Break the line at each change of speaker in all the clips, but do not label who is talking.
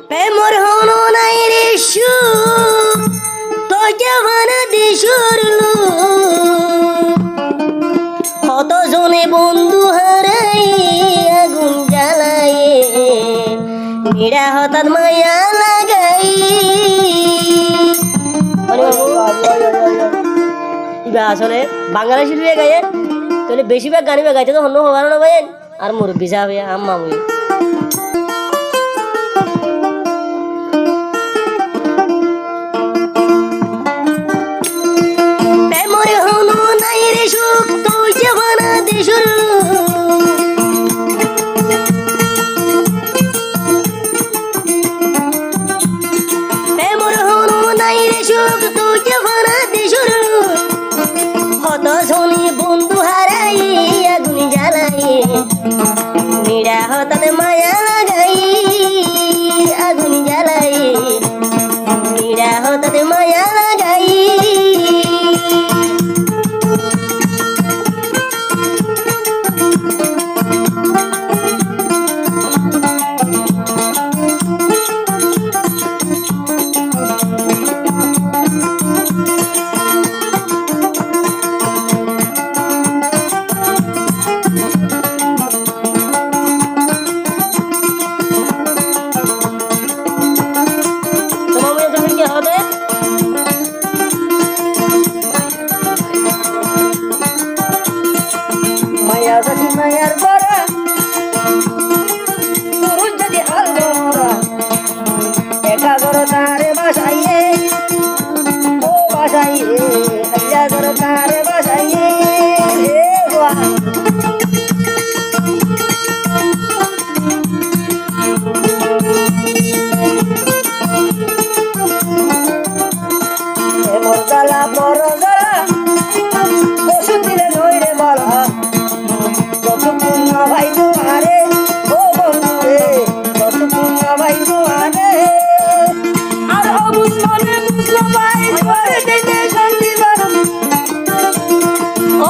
প্রেমর হনো নাই রে সুখ তো কেমন দিশুর কত জনে বন্ধু হারাই আগুন জ্বালাই নিরা হঠাৎ মায়া লাগাই। আসলে বাঙালি শিল্পী গায়ে তাহলে বেশিরভাগ গানি গাইতে তো অন্য হবার না ভাই আর মুরব্বী যাবে আম্মা বই বন্ধু হারাই আগুন জ্বালাই নিরা হঠাৎ মায়া লাগাই আগুন জ্বালাই নিরা হঠাৎ মায়া লাগাই। মায়ার বড়া তোর যদি হাল বড়া একা করো তারে বাসাইয়ে ও বাসাইয়ে একা করো তারে বাসাইয়ে জ্বালা বড় জ্বালা ওষুধ দিলে নইরে বলা ভাই তোমারে ও বন্ধু রে কতক্ষণ ভাই তোমারে আর অবুঝ মনে বুঝলো ভাই করে দিতে শান্তি বারণ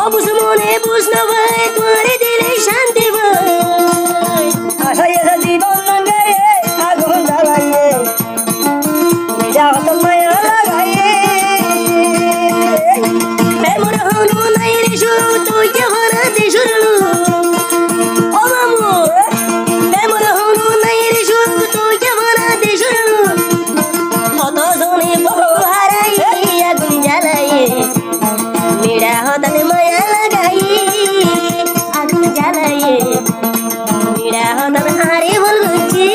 অবুঝ মনে বুঝলো ভাই করে দিলে শান্তি ভাই আশাই এসে জীবন লাগে আগুন জ্বালাইয়ে যা হতো মায়া লাগাইয়ে প্রেমর হলো নাই রে শুরু তুই কে ভরা দে শুরু মায়া লাগাই আগুন জ্বালাই নিরা হঠাৎ হারে বলছি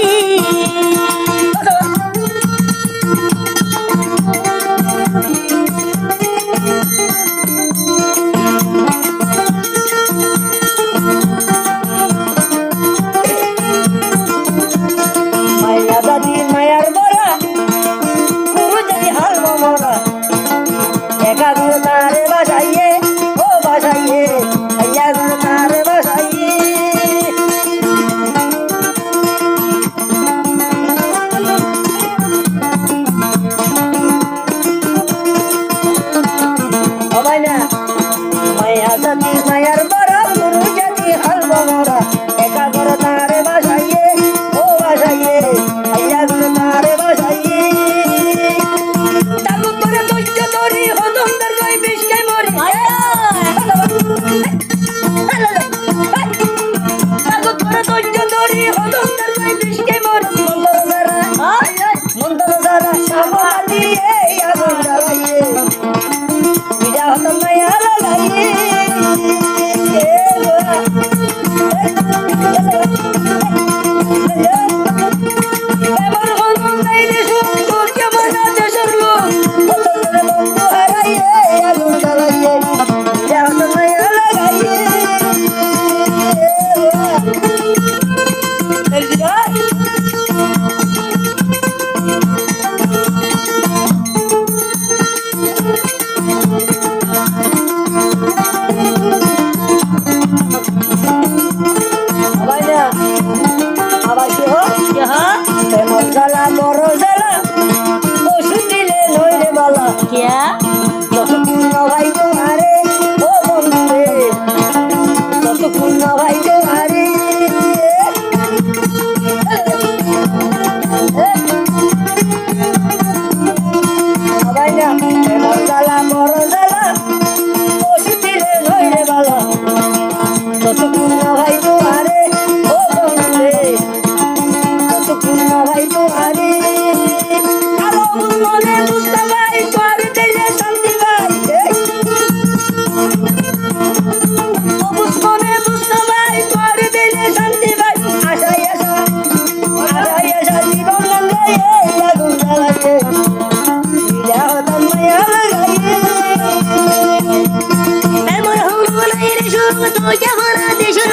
তো কেমন দেশুর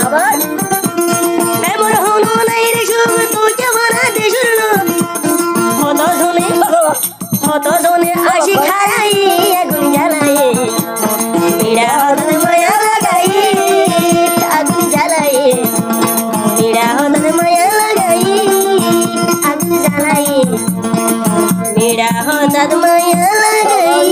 আবার এমন হলো নাই রে সুখ তো কেমন দেশুর হত জনে আসি খাই আগুন জ্বালাই পীড়া হদন মায়া লাগাই আগুন জ্বালাই পীড়া হদন মায়া লাগাই আগুন জ্বালাই পীড়া হদন মায়া লাগাই